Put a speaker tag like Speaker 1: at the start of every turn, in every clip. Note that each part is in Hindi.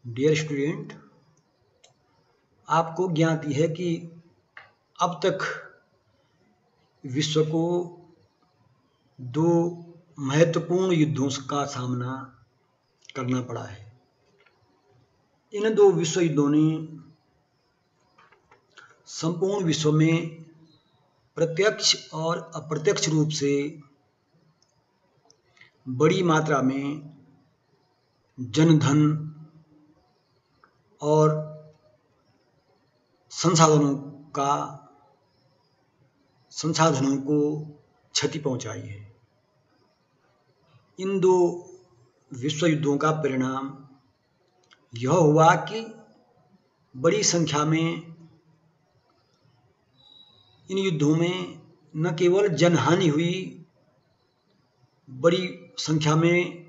Speaker 1: डियर स्टूडेंट, आपको ज्ञात है कि अब तक विश्व को दो महत्वपूर्ण युद्धों का सामना करना पड़ा है। इन दो विश्व युद्धों ने संपूर्ण विश्व में प्रत्यक्ष और अप्रत्यक्ष रूप से बड़ी मात्रा में जनधन और संसाधनों को क्षति पहुंचाई है। इन दो विश्व युद्धों का परिणाम यह हुआ कि बड़ी संख्या में इन युद्धों में न केवल जनहानि हुई, बड़ी संख्या में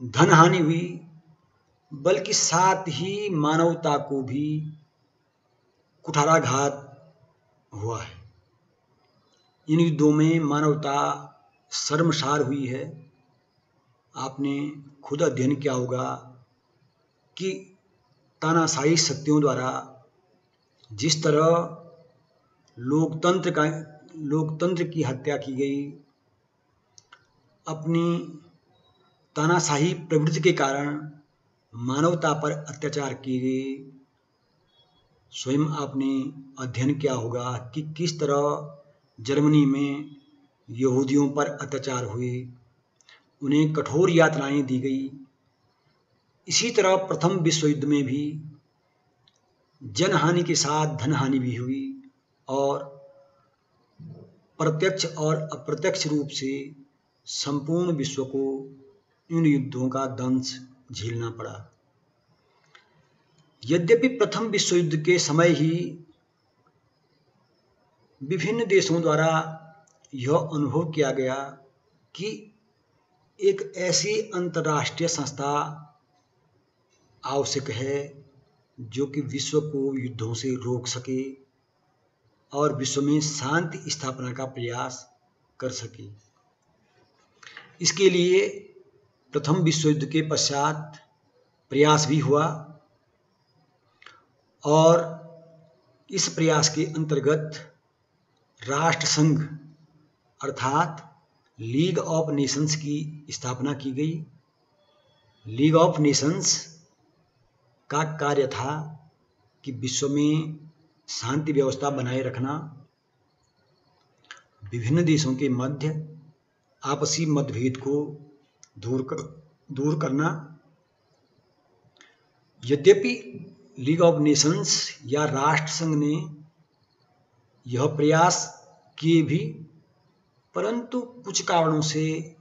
Speaker 1: धनहानि हुई, बल्कि साथ ही मानवता को भी कुठाराघात हुआ है। इन युद्धों में मानवता शर्मसार हुई है। आपने खुद अध्ययन किया होगा कि तानाशाही शक्तियों द्वारा जिस तरह लोकतंत्र की हत्या की गई, अपनी तानाशाही प्रवृत्ति के कारण मानवता पर अत्याचार किए गए। स्वयं आपने अध्ययन किया होगा कि किस तरह जर्मनी में यहूदियों पर अत्याचार हुए, उन्हें कठोर यातनाएं दी गई। इसी तरह प्रथम विश्व युद्ध में भी जनहानि के साथ धनहानि भी हुई और प्रत्यक्ष और अप्रत्यक्ष रूप से संपूर्ण विश्व को इन युद्धों का दंश झेलना पड़ा। यद्यपि प्रथम विश्व युद्ध के समय ही विभिन्न देशों द्वारा यह अनुभव किया गया कि एक ऐसी अंतर्राष्ट्रीय संस्था आवश्यक है जो कि विश्व को युद्धों से रोक सके और विश्व में शांति स्थापना का प्रयास कर सके। इसके लिए प्रथम विश्व युद्ध के पश्चात प्रयास भी हुआ और इस प्रयास के अंतर्गत राष्ट्र संघ अर्थात लीग ऑफ नेशंस की स्थापना की गई। लीग ऑफ नेशंस का कार्य था कि विश्व में शांति व्यवस्था बनाए रखना, विभिन्न देशों के मध्य आपसी मतभेद को दूर करना। यद्यपि लीग ऑफ नेशंस या राष्ट्र संघ ने यह प्रयास किए भी, परंतु कुछ कारणों से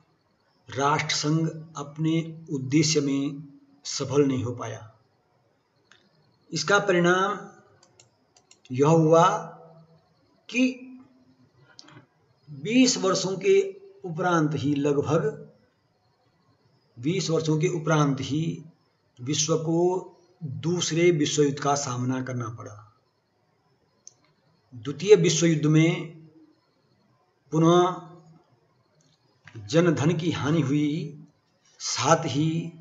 Speaker 1: राष्ट्र संघ अपने उद्देश्य में सफल नहीं हो पाया। इसका परिणाम यह हुआ कि 20 वर्षों के उपरांत ही, लगभग 20 वर्षों के उपरांत ही विश्व को दूसरे विश्व युद्ध का सामना करना पड़ा। द्वितीय विश्व युद्ध में पुनः जनधन की हानि हुई, साथ ही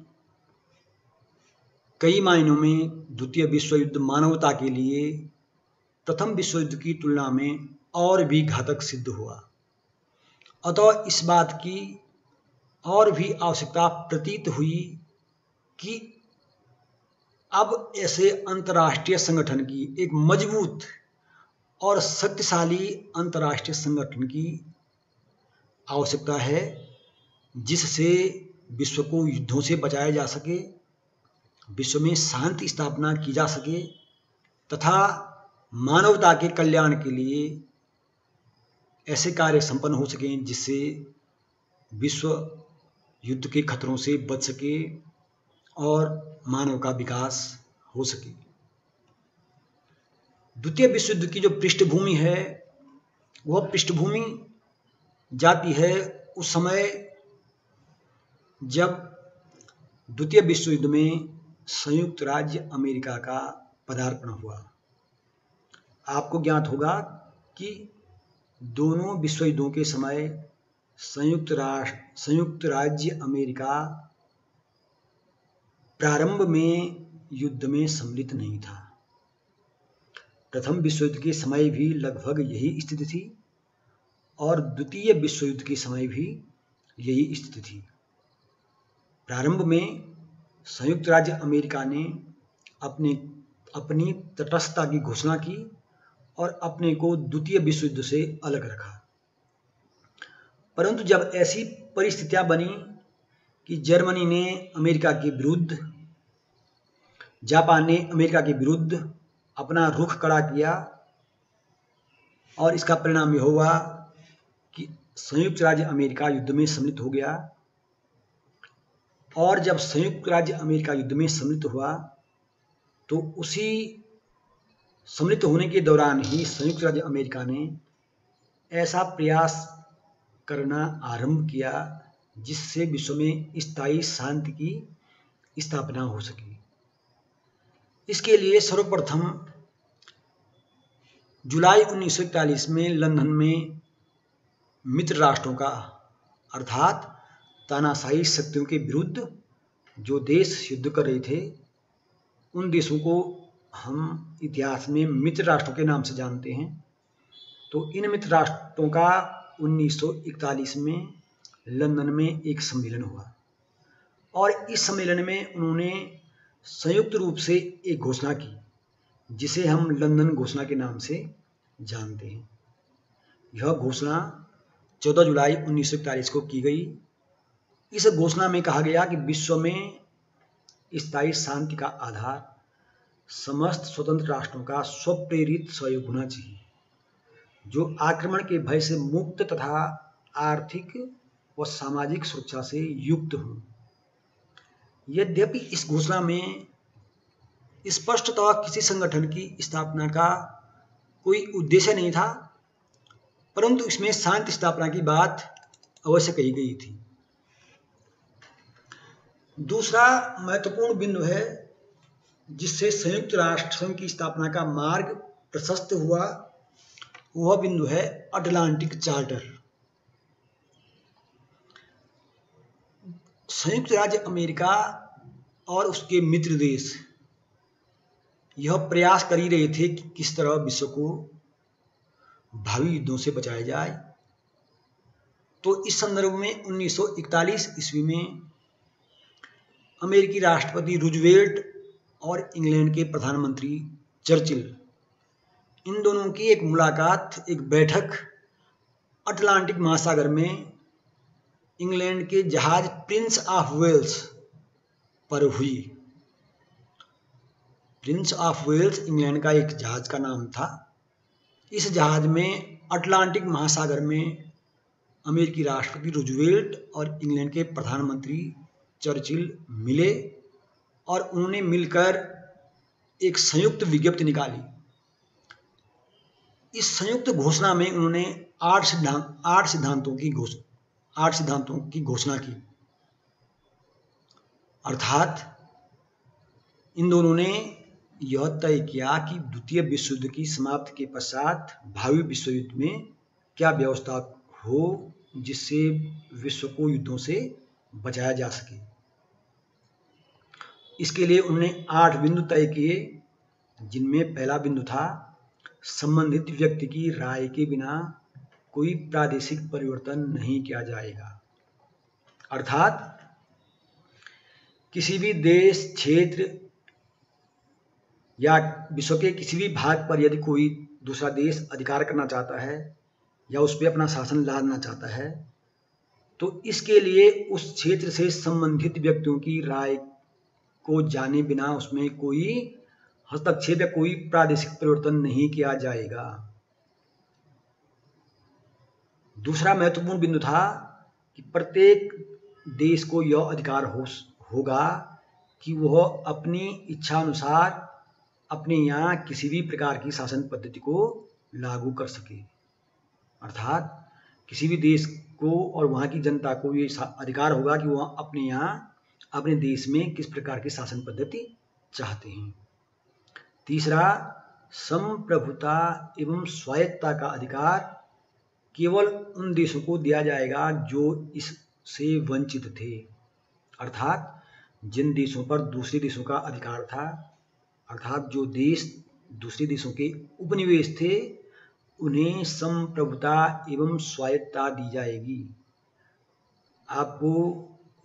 Speaker 1: कई मायनों में द्वितीय विश्व युद्ध मानवता के लिए प्रथम विश्व युद्ध की तुलना में और भी घातक सिद्ध हुआ। अतः इस बात की और भी आवश्यकता प्रतीत हुई कि अब ऐसे अंतर्राष्ट्रीय संगठन की, एक मजबूत और शक्तिशाली अंतर्राष्ट्रीय संगठन की आवश्यकता है जिससे विश्व को युद्धों से बचाया जा सके, विश्व में शांति स्थापना की जा सके तथा मानवता के कल्याण के लिए ऐसे कार्य संपन्न हो सकें जिससे विश्व युद्ध के खतरों से बच सके और मानव का विकास हो सके। द्वितीय विश्व युद्ध की जो पृष्ठभूमि है वह पृष्ठभूमि जाती है उस समय जब द्वितीय विश्व युद्ध में संयुक्त राज्य अमेरिका का पदार्पण हुआ। आपको ज्ञात होगा कि दोनों विश्व युद्धों के समय संयुक्त राज्य अमेरिका प्रारंभ में युद्ध में सम्मिलित नहीं था। प्रथम विश्व युद्ध के समय भी लगभग यही स्थिति थी और द्वितीय विश्व युद्ध के समय भी यही स्थिति थी। प्रारंभ में संयुक्त राज्य अमेरिका ने अपनी तटस्थता की घोषणा की और अपने को द्वितीय विश्व युद्ध से अलग रखा। परंतु जब ऐसी परिस्थितियां बनी कि जर्मनी ने अमेरिका के विरुद्ध, जापान ने अमेरिका के विरुद्ध अपना रुख कड़ा किया और इसका परिणाम यह हुआ कि संयुक्त राज्य अमेरिका युद्ध में सम्मिलित हो गया। और जब संयुक्त राज्य अमेरिका युद्ध में सम्मिलित हुआ तो उसी सम्मिलित होने के दौरान ही संयुक्त राज्य अमेरिका ने ऐसा प्रयास करना आरंभ किया जिससे विश्व में स्थायी शांति की स्थापना हो सके। इसके लिए सर्वप्रथम जुलाई 1941 में लंदन में मित्र राष्ट्रों का अर्थात तानाशाही शक्तियों के विरुद्ध जो देश युद्ध कर रहे थे उन देशों को हम इतिहास में मित्र राष्ट्रों के नाम से जानते हैं। तो इन मित्र राष्ट्रों का 1941 में लंदन में एक सम्मेलन हुआ और इस सम्मेलन में उन्होंने संयुक्त रूप से एक घोषणा की जिसे हम लंदन घोषणा के नाम से जानते हैं। यह घोषणा 14 जुलाई 1941 को की गई। इस घोषणा में कहा गया कि विश्व में स्थायी शांति का आधार समस्त स्वतंत्र राष्ट्रों का स्वप्रेरित सहयोग होना चाहिए जो आक्रमण के भय से मुक्त तथा आर्थिक व सामाजिक सुरक्षा से युक्त हो। यद्यपि इस घोषणा में स्पष्टतः किसी संगठन की स्थापना का कोई उद्देश्य नहीं था, परंतु इसमें शांति स्थापना की बात अवश्य कही गई थी। दूसरा महत्वपूर्ण बिंदु है जिससे संयुक्त राष्ट्र संघ की स्थापना का मार्ग प्रशस्त हुआ, वह बिंदु है अटलांटिक चार्टर। संयुक्त राज्य अमेरिका और उसके मित्र देश यह प्रयास कर ही रहे थे कि किस तरह विश्व को भावी युद्धों से बचाया जाए। तो इस संदर्भ में 1941 ईस्वी में अमेरिकी राष्ट्रपति रूजवेल्ट और इंग्लैंड के प्रधानमंत्री चर्चिल, इन दोनों की एक मुलाकात, एक बैठक अटलांटिक महासागर में इंग्लैंड के जहाज प्रिंस ऑफ वेल्स पर हुई। प्रिंस ऑफ वेल्स इंग्लैंड का एक जहाज का नाम था। इस जहाज में अटलांटिक महासागर में अमेरिकी राष्ट्रपति रूजवेल्ट और इंग्लैंड के प्रधानमंत्री चर्चिल मिले और उन्होंने मिलकर एक संयुक्त विज्ञप्ति निकाली। इस संयुक्त घोषणा में उन्होंने 8 सिद्धांतों की घोषणा की। अर्थात इन दोनों ने यह तय किया कि द्वितीय विश्व युद्ध की समाप्ति के पश्चात भावी विश्व युद्ध में क्या व्यवस्था हो जिससे विश्व को युद्धों से बचाया जा सके। इसके लिए उन्होंने 8 बिंदु तय किए, जिनमें पहला बिंदु था संबंधित व्यक्ति की राय के बिना कोई प्रादेशिक परिवर्तन नहीं किया जाएगा। अर्थात किसी भी देश, क्षेत्र या विश्व के किसी भी भाग पर यदि कोई दूसरा देश अधिकार करना चाहता है या उस पर अपना शासन लादना चाहता है तो इसके लिए उस क्षेत्र से संबंधित व्यक्तियों की राय को जाने बिना उसमें कोई हस्तक्षेप या कोई प्रादेशिक परिवर्तन नहीं किया जाएगा। दूसरा महत्वपूर्ण बिंदु था कि प्रत्येक देश को यह अधिकार होगा कि वह अपनी इच्छा अनुसार अपने यहाँ किसी भी प्रकार की शासन पद्धति को लागू कर सके। अर्थात किसी भी देश को और वहाँ की जनता को ये अधिकार होगा कि वह अपने यहाँ अपने देश में किस प्रकार की शासन पद्धति चाहते हैं। तीसरा, संप्रभुता एवं स्वायत्तता का अधिकार केवल उन देशों को दिया जाएगा जो इससे वंचित थे। अर्थात जिन देशों पर दूसरे देशों का अधिकार था, अर्थात जो देश दूसरे देशों के उपनिवेश थे, उन्हें संप्रभुता एवं स्वायत्तता दी जाएगी। आपको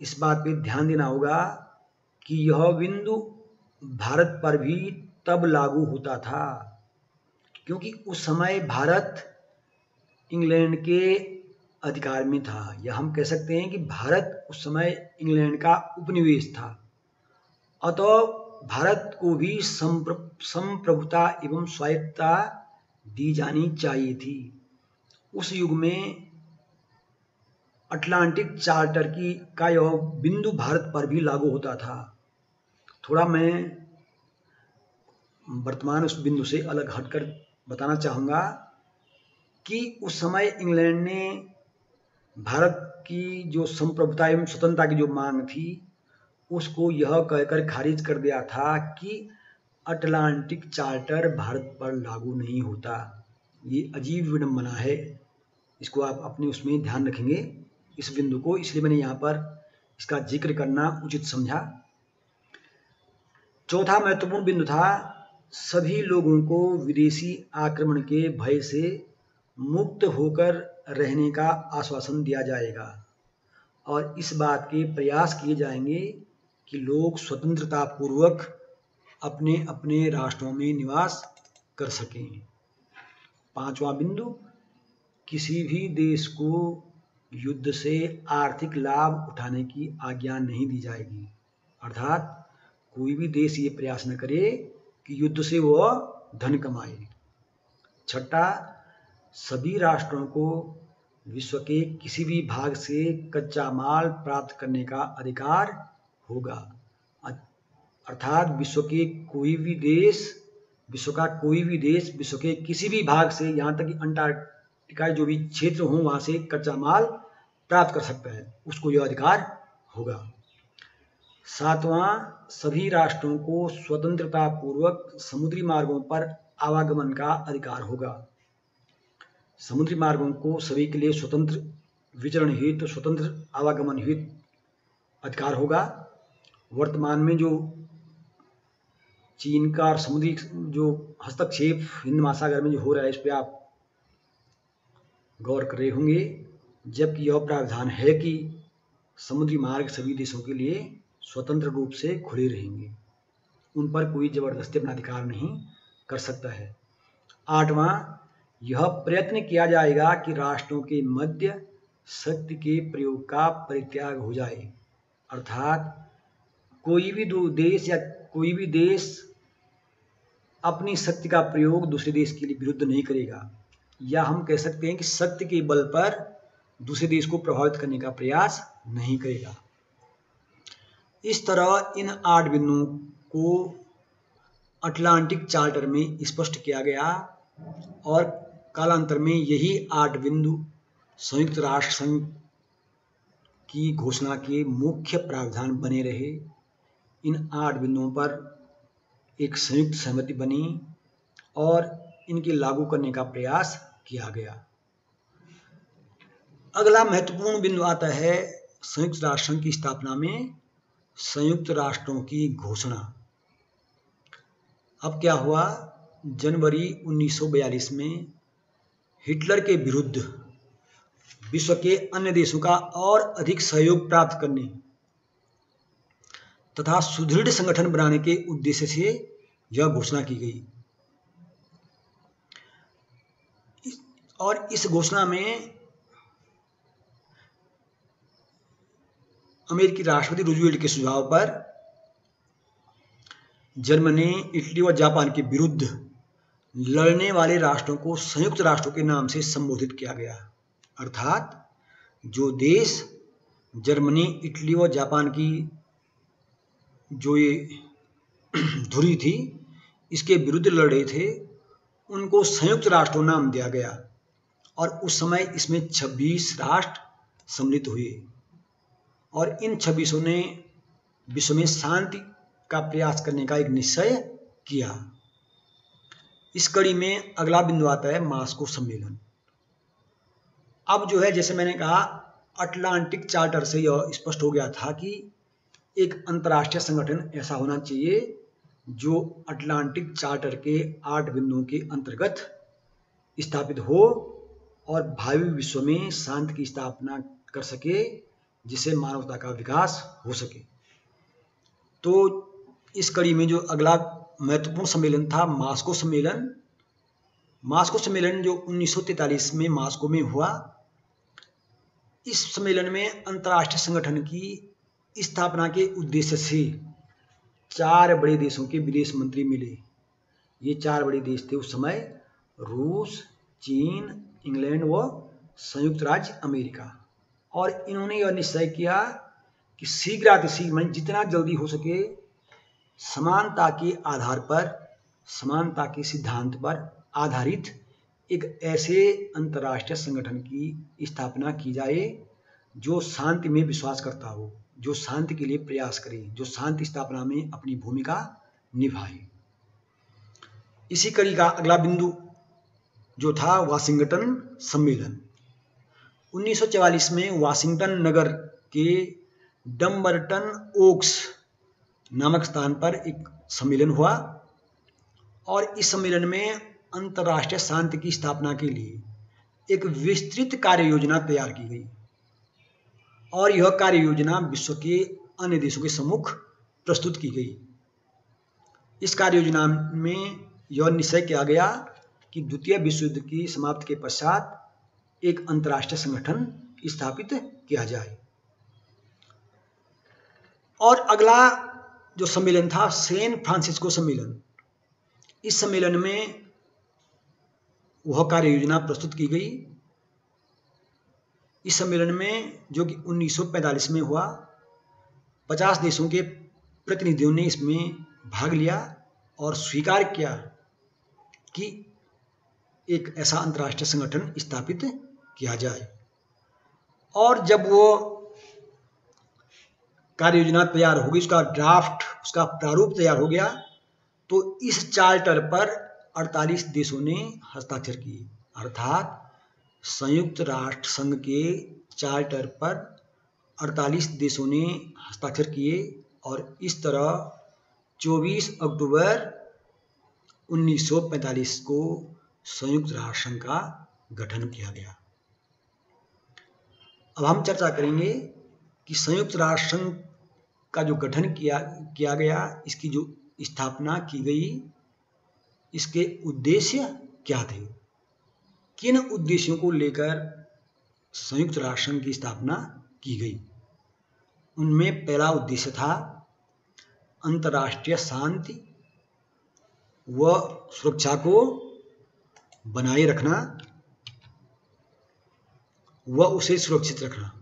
Speaker 1: इस बात पे ध्यान देना होगा कि यह बिंदु भारत पर भी तब लागू होता था क्योंकि उस समय भारत इंग्लैंड के अधिकार में था, या हम कह सकते हैं कि भारत उस समय इंग्लैंड का उपनिवेश था। अतः भारत को भी संप्रभुता एवं स्वायत्तता दी जानी चाहिए थी। उस युग में अटलांटिक चार्टर का यह बिंदु भारत पर भी लागू होता था। थोड़ा मैं वर्तमान उस बिंदु से अलग हटकर बताना चाहूँगा कि उस समय इंग्लैंड ने भारत की जो संप्रभुता एवं स्वतंत्रता की जो मांग थी, उसको यह कहकर खारिज कर दिया था कि अटलांटिक चार्टर भारत पर लागू नहीं होता। ये अजीब विडंबना है, इसको आप अपने उसमें ध्यान रखेंगे इस बिंदु को, इसलिए मैंने यहाँ पर इसका जिक्र करना उचित समझा। चौथा महत्वपूर्ण बिंदु था, सभी लोगों को विदेशी आक्रमण के भय से मुक्त होकर रहने का आश्वासन दिया जाएगा और इस बात के प्रयास किए जाएंगे कि लोग स्वतंत्रता पूर्वक अपने अपने राष्ट्रों में निवास कर सकें। पांचवा बिंदु, किसी भी देश को युद्ध से आर्थिक लाभ उठाने की आज्ञा नहीं दी जाएगी, अर्थात कोई भी देश ये प्रयास न करे कि युद्ध से वह धन कमाए। छठा, सभी राष्ट्रों को विश्व के किसी भी भाग से कच्चा माल प्राप्त करने का अधिकार होगा, अर्थात विश्व का कोई भी देश विश्व के किसी भी भाग से, यहाँ तक कि अंटार्कटिका जो भी क्षेत्र हो वहाँ से कच्चा माल प्राप्त कर सकता है, उसको यह अधिकार होगा। सातवां, सभी राष्ट्रों को स्वतंत्रता पूर्वक समुद्री मार्गों पर आवागमन का अधिकार होगा। समुद्री मार्गों को सभी के लिए स्वतंत्र विचरण हेतु, स्वतंत्र आवागमन हेतु अधिकार होगा। वर्तमान में जो चीन का समुद्री जो हस्तक्षेप हिंद महासागर में जो हो रहा है, इस पर आप गौर कर रहे होंगे, जबकि यह प्रावधान है कि समुद्री मार्ग सभी देशों के लिए स्वतंत्र रूप से खुले रहेंगे, उन पर कोई जबरदस्ती अपना अधिकार नहीं कर सकता है। आठवां, यह प्रयत्न किया जाएगा कि राष्ट्रों के मध्य शक्ति के प्रयोग का परित्याग हो जाए, अर्थात कोई भी देश अपनी शक्ति का प्रयोग दूसरे देश के लिए विरुद्ध नहीं करेगा, या हम कह सकते हैं कि शक्ति के बल पर दूसरे देश को प्रभावित करने का प्रयास नहीं करेगा। इस तरह इन 8 बिंदुओं को अटलांटिक चार्टर में स्पष्ट किया गया और कालांतर में यही 8 बिंदु संयुक्त राष्ट्र संघ की घोषणा के मुख्य प्रावधान बने रहे। इन 8 बिंदुओं पर एक संयुक्त सहमति बनी और इनके लागू करने का प्रयास किया गया। अगला महत्वपूर्ण बिंदु आता है संयुक्त राष्ट्र संघ की स्थापना में संयुक्त राष्ट्रों की घोषणा। अब क्या हुआ, जनवरी 1942 में हिटलर के विरुद्ध विश्व के अन्य देशों का और अधिक सहयोग प्राप्त करने तथा सुदृढ़ संगठन बनाने के उद्देश्य से यह घोषणा की गई और इस घोषणा में अमेरिकी राष्ट्रपति रूजवेल्ट के सुझाव पर जर्मनी, इटली और जापान के विरुद्ध लड़ने वाले राष्ट्रों को संयुक्त राष्ट्रों के नाम से संबोधित किया गया, अर्थात जो देश जर्मनी, इटली और जापान की जो ये धुरी थी इसके विरुद्ध लड़ रहे थे, उनको संयुक्त राष्ट्र नाम दिया गया और उस समय इसमें 26 राष्ट्र सम्मिलित हुए और इन 26 ने विश्व में शांति का प्रयास करने का एक निश्चय किया। इस कड़ी में अगला बिंदु आता है मास्को सम्मेलन। अब जो है, जैसे मैंने कहा, अटलांटिक चार्टर से यह स्पष्ट हो गया था कि एक अंतर्राष्ट्रीय संगठन ऐसा होना चाहिए जो अटलांटिक चार्टर के 8 बिंदुओं के अंतर्गत स्थापित हो और भावी विश्व में शांति की स्थापना कर सके, जिससे मानवता का विकास हो सके। तो इस कड़ी में जो अगला महत्वपूर्ण सम्मेलन था मास्को सम्मेलन। मास्को सम्मेलन जो 1943 में मास्को में हुआ, इस सम्मेलन में अंतर्राष्ट्रीय संगठन की स्थापना के उद्देश्य से 4 बड़े देशों के विदेश मंत्री मिले। ये 4 बड़े देश थे उस समय, रूस, चीन, इंग्लैंड व संयुक्त राज्य अमेरिका। और इन्होंने यह निश्चय किया कि शीघ्र जितना जल्दी हो सके समानता के आधार पर, समानता के सिद्धांत पर आधारित एक ऐसे अंतर्राष्ट्रीय संगठन की स्थापना की जाए जो शांति में विश्वास करता हो, जो शांति के लिए प्रयास करे, जो शांति स्थापना में अपनी भूमिका निभाए। इसी कड़ी का अगला बिंदु जो था वाशिंगटन सम्मेलन। 1944 में वाशिंगटन नगर के डम्बरटन ओक्स नामक स्थान पर एक सम्मेलन हुआ और इस सम्मेलन में अंतर्राष्ट्रीय शांति की स्थापना के लिए एक विस्तृत कार्य योजना तैयार की गई और यह कार्य योजना विश्व के अन्य देशों के सम्मुख प्रस्तुत की गई। इस कार्य योजना में यह निश्चय किया गया कि द्वितीय विश्व युद्ध की समाप्ति के पश्चात एक अंतर्राष्ट्रीय संगठन स्थापित किया जाए। और अगला जो सम्मेलन था सैन फ्रांसिस्को सम्मेलन। इस सम्मेलन में वह कार्य योजना प्रस्तुत की गई। इस सम्मेलन में जो कि 1945 में हुआ, 50 देशों के प्रतिनिधियों ने इसमें भाग लिया और स्वीकार किया कि एक ऐसा अंतर्राष्ट्रीय संगठन स्थापित किया जाए। और जब वो कार्य योजना तैयार हो गई, उसका ड्राफ्ट, उसका प्रारूप तैयार हो गया, तो इस चार्टर पर 48 देशों ने हस्ताक्षर किए। अर्थात संयुक्त राष्ट्र संघ के चार्टर पर 48 देशों ने हस्ताक्षर किए और इस तरह 24 अक्टूबर 1945 को संयुक्त राष्ट्र संघ का गठन किया गया। अब हम चर्चा करेंगे कि संयुक्त राष्ट्र संघ का जो गठन किया गया, इसकी जो स्थापना की गई, इसके उद्देश्य क्या थे, किन उद्देश्यों को लेकर संयुक्त राष्ट्र संघ की स्थापना की गई। उनमें पहला उद्देश्य था अंतर्राष्ट्रीय शांति व सुरक्षा को बनाए रखना व उसे सुरक्षित रखना।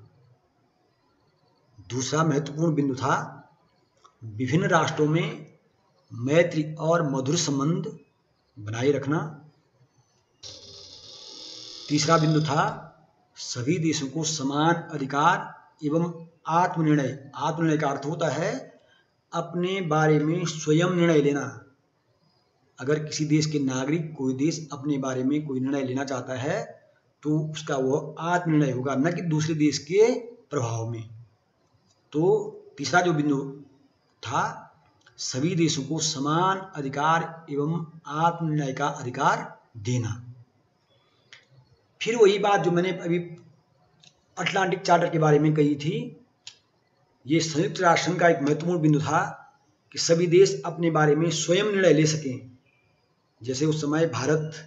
Speaker 1: दूसरा महत्वपूर्ण बिंदु था विभिन्न राष्ट्रों में मैत्री और मधुर संबंध बनाए रखना। तीसरा बिंदु था सभी देशों को समान अधिकार एवं आत्मनिर्णय। आत्मनिर्णय का अर्थ होता है अपने बारे में स्वयं निर्णय लेना। अगर किसी देश के नागरिक, कोई देश अपने बारे में कोई निर्णय लेना चाहता है तो उसका वह आत्मनिर्णय होगा, न कि दूसरे देश के प्रभाव में। तो तीसरा जो बिंदु था सभी देशों को समान अधिकार एवं आत्मनिर्णय का अधिकार देना। फिर वही बात जो मैंने अभी अटलांटिक चार्टर के बारे में कही थी, ये संयुक्त राष्ट्र संघ का एक महत्वपूर्ण बिंदु था कि सभी देश अपने बारे में स्वयं निर्णय ले सकें। जैसे उस समय भारत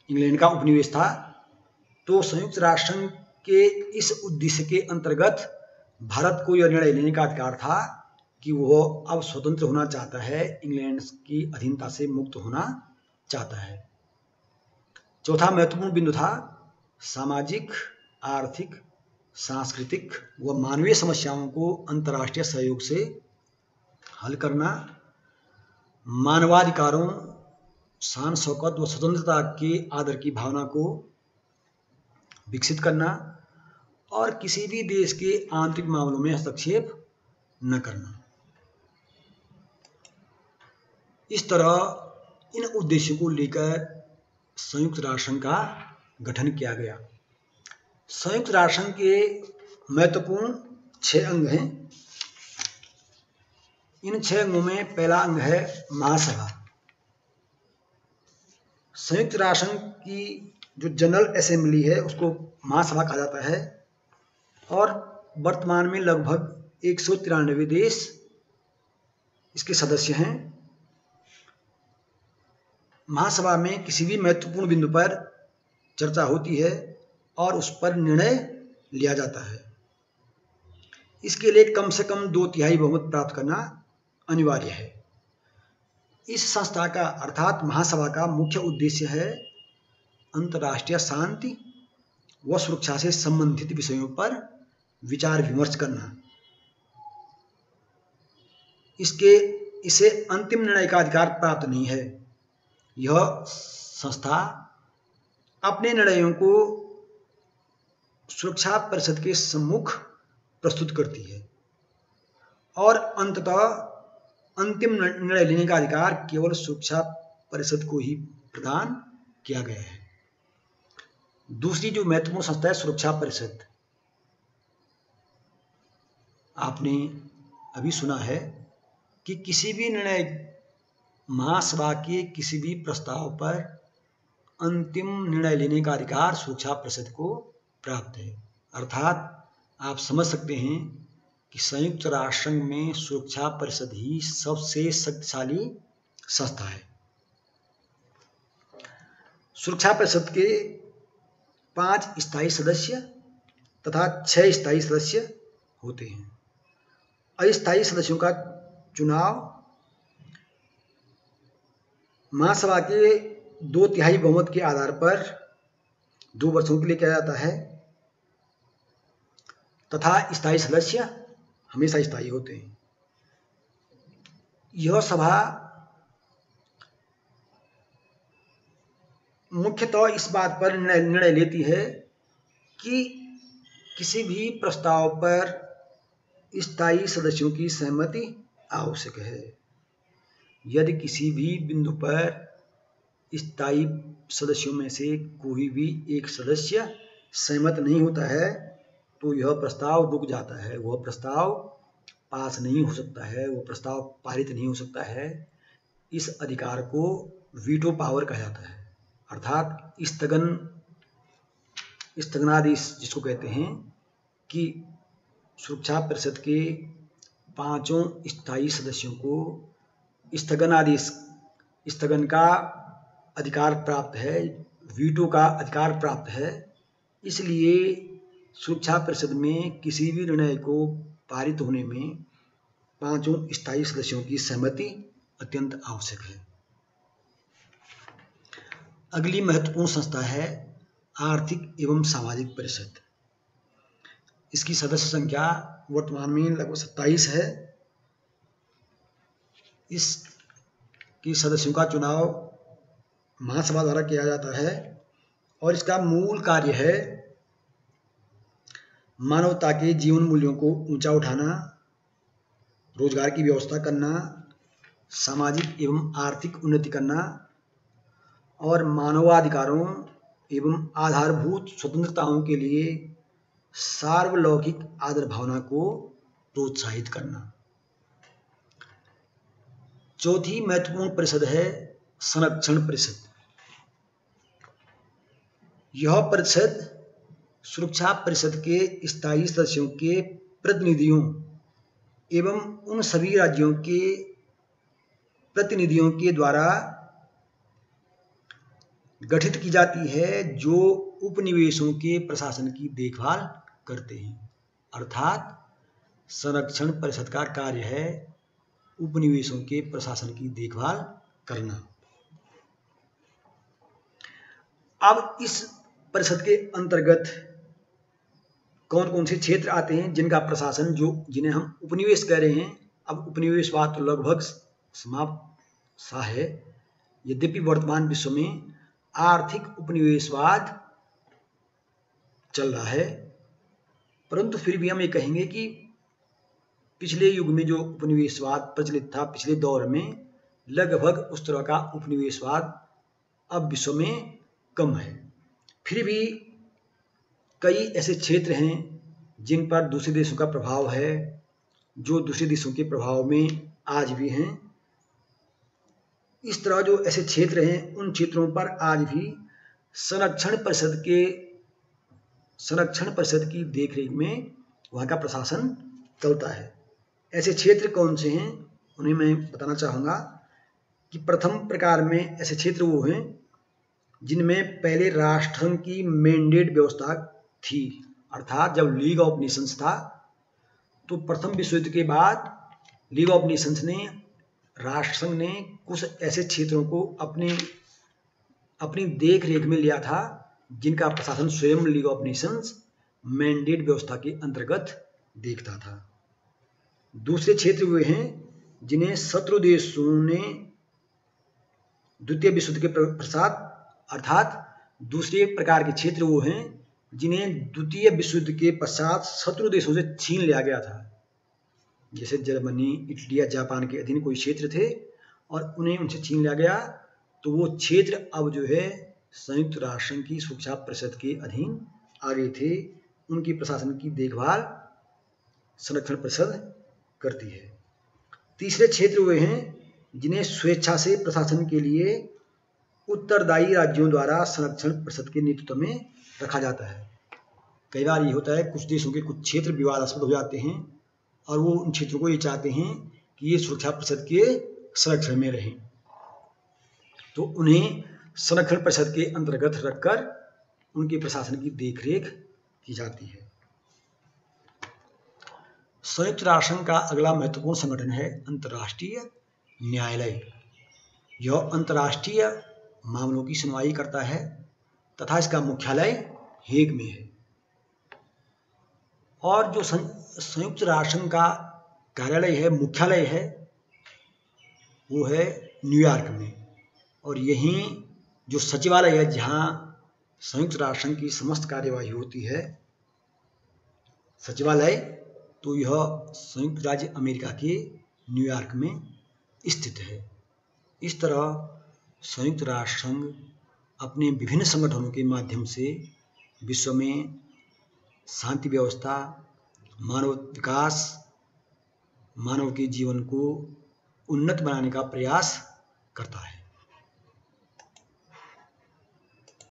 Speaker 1: इंग्लैंड का उपनिवेश था, तो संयुक्त राष्ट्र संघ के इस उद्देश्य के अंतर्गत भारत को यह निर्णय लेने का अधिकार था कि वह अब स्वतंत्र होना चाहता है, इंग्लैंड की अधीनता से मुक्त होना चाहता है। चौथा महत्वपूर्ण बिंदु था सामाजिक, आर्थिक, सांस्कृतिक व मानवीय समस्याओं को अंतर्राष्ट्रीय सहयोग से हल करना, मानवाधिकारों, शान शौकत व स्वतंत्रता के आदर की भावना को विकसित करना और किसी भी देश के आंतरिक मामलों में हस्तक्षेप न करना। इस तरह इन उद्देश्यों को लेकर संयुक्त राष्ट्र संघ का गठन किया गया। संयुक्त राष्ट्र संघ के महत्वपूर्ण 6 अंग हैं। इन 6 अंगों में पहला अंग है महासभा। संयुक्त राष्ट्र संघ की जो जनरल असेंबली है उसको महासभा कहा जाता है और वर्तमान में लगभग 193 देश इसके सदस्य हैं। महासभा में किसी भी महत्वपूर्ण बिंदु पर चर्चा होती है और उस पर निर्णय लिया जाता है। इसके लिए कम से कम 2/3 बहुमत प्राप्त करना अनिवार्य है। इस संस्था का अर्थात महासभा का मुख्य उद्देश्य है अंतर्राष्ट्रीय शांति व सुरक्षा से संबंधित विषयों पर विचार विमर्श करना। इसे अंतिम निर्णय का अधिकार प्राप्त नहीं है। यह संस्था अपने निर्णयों को सुरक्षा परिषद के सम्मुख प्रस्तुत करती है और अंततः अंतिम निर्णय लेने का अधिकार केवल सुरक्षा परिषद को ही प्रदान किया गया है। दूसरी जो महत्वपूर्ण संस्था है सुरक्षा परिषद, आपने अभी सुना है कि किसी भी निर्णय महासभा के किसी भी प्रस्ताव पर अंतिम निर्णय लेने का अधिकार सुरक्षा परिषद को प्राप्त है। अर्थात आप समझ सकते हैं कि संयुक्त राष्ट्र संघ में सुरक्षा परिषद ही सबसे शक्तिशाली संस्था है। सुरक्षा परिषद के 5 स्थायी सदस्य तथा 6 स्थायी सदस्य होते हैं। अस्थायी सदस्यों का चुनाव महासभा के 2/3 बहुमत के आधार पर 2 वर्षों के लिए किया जाता है तथा स्थायी सदस्य हमेशा स्थायी होते हैं। यह सभा मुख्यतः इस बात पर निर्णय लेती है कि किसी भी प्रस्ताव पर स्थायी सदस्यों की सहमति आवश्यक है। यदि किसी भी बिंदु पर स्थायी सदस्यों में से कोई भी एक सदस्य सहमत नहीं होता है तो यह प्रस्ताव रुक जाता है, वह प्रस्ताव पास नहीं हो सकता है, वह प्रस्ताव पारित नहीं हो सकता है। इस अधिकार को वीटो पावर कहा जाता है, अर्थात स्थगनादेश जिसको कहते हैं कि सुरक्षा परिषद के 5 स्थायी सदस्यों को स्थगन का अधिकार प्राप्त है, वीटो का अधिकार प्राप्त है। इसलिए सुरक्षा परिषद में किसी भी निर्णय को पारित होने में 5 स्थायी सदस्यों की सहमति अत्यंत आवश्यक है। अगली महत्वपूर्ण संस्था है आर्थिक एवं सामाजिक परिषद। इसकी सदस्य संख्या वर्तमान में लगभग 27 है। इसकी सदस्यों का चुनाव महासभा द्वारा किया जाता है और इसका मूल कार्य है मानवता के जीवन मूल्यों को ऊंचा उठाना, रोजगार की व्यवस्था करना, सामाजिक एवं आर्थिक उन्नति करना और मानवाधिकारों एवं आधारभूत स्वतंत्रताओं के लिए सार्वलौकिक आदर भावना को प्रोत्साहित करना। चौथी महत्वपूर्ण परिषद है संरक्षण परिषद। यह परिषद सुरक्षा परिषद के स्थायी सदस्यों के प्रतिनिधियों एवं उन सभी राज्यों के प्रतिनिधियों के द्वारा गठित की जाती है जो उपनिवेशों के प्रशासन की देखभाल करते हैं। अर्थात संरक्षण परिषद का कार्य है उपनिवेशों के प्रशासन की देखभाल करना। अब इस परिषद के अंतर्गत कौन कौन से क्षेत्र आते हैं जिनका प्रशासन जिन्हें हम उपनिवेश कह रहे हैं। अब उपनिवेशवाद तो लगभग समाप्त सा है, यद्यपि वर्तमान विश्व में आर्थिक उपनिवेशवाद चल रहा है, परंतु फिर भी हम ये कहेंगे कि पिछले युग में जो उपनिवेशवाद प्रचलित था, पिछले दौर में लगभग उस तरह का उपनिवेशवाद अब विश्व में कम है। फिर भी कई ऐसे क्षेत्र हैं जिन पर दूसरे देशों का प्रभाव है, जो दूसरे देशों के प्रभाव में आज भी हैं। इस तरह जो ऐसे क्षेत्र हैं उन क्षेत्रों पर आज भी संरक्षण परिषद की देखरेख में वहाँ का प्रशासन चलता है। ऐसे क्षेत्र कौन से हैं उन्हें मैं बताना चाहूँगा कि प्रथम प्रकार में ऐसे क्षेत्र वो हैं जिनमें पहले राष्ट्रसंघ की मैंडेट व्यवस्था थी, अर्थात जब लीग ऑफ नेशंस था तो प्रथम विश्व युद्ध के बाद लीग ऑफ नेशंस ने, राष्ट्रसंघ ने कुछ ऐसे क्षेत्रों को अपनी देख रेख में लिया था जिनका प्रशासन स्वयं लीग ऑफ नेशंस मैंडेट व्यवस्था के अंतर्गत देखता था। दूसरे क्षेत्र वे हैं जिन्हें शत्रु देशों ने द्वितीय विश्व युद्ध के पश्चात, अर्थात दूसरे प्रकार के क्षेत्र वो हैं जिन्हें द्वितीय विश्व युद्ध के पश्चात शत्रु देशों से छीन लिया गया था। जैसे जर्मनी, इटली या जापान के अधीन कोई क्षेत्र थे और उन्हें उनसे छीन लिया गया, तो वो क्षेत्र अब जो है संयुक्त राष्ट्र संघ की सुरक्षा परिषद के अधीन आ गए थे। उनकी प्रशासन की देखभाल संरक्षण परिषद करती है। तीसरे क्षेत्र वे हैं जिन्हें स्वेच्छा से प्रशासन के लिए उत्तरदायी राज्यों द्वारा संरक्षण परिषद के नेतृत्व में रखा जाता है। कई बार ये होता है कुछ देशों के कुछ क्षेत्र विवादास्पद हो जाते हैं और वो उन क्षेत्रों को ये चाहते हैं कि ये सुरक्षा परिषद के संरक्षण में रहें, तो उन्हें संरक्षण परिषद के अंतर्गत रखकर उनके प्रशासन की देखरेख की जाती है। संयुक्त राष्ट्र संघ का अगला महत्वपूर्ण संगठन है अंतर्राष्ट्रीय न्यायालय। यह अंतर्राष्ट्रीय मामलों की सुनवाई करता है तथा इसका मुख्यालय हेग में है। और जो संयुक्त राष्ट्र संघ का कार्यालय है, मुख्यालय है, वो है न्यूयॉर्क में। और यहीं जो सचिवालय है जहाँ संयुक्त राष्ट्र संघ की समस्त कार्यवाही होती है, सचिवालय, तो यह संयुक्त राज्य अमेरिका के न्यूयॉर्क में स्थित है। इस तरह संयुक्त राष्ट्र संघ अपने विभिन्न संगठनों के माध्यम से विश्व में शांति व्यवस्था, मानव विकास, मानव के जीवन को उन्नत बनाने का प्रयास करता है।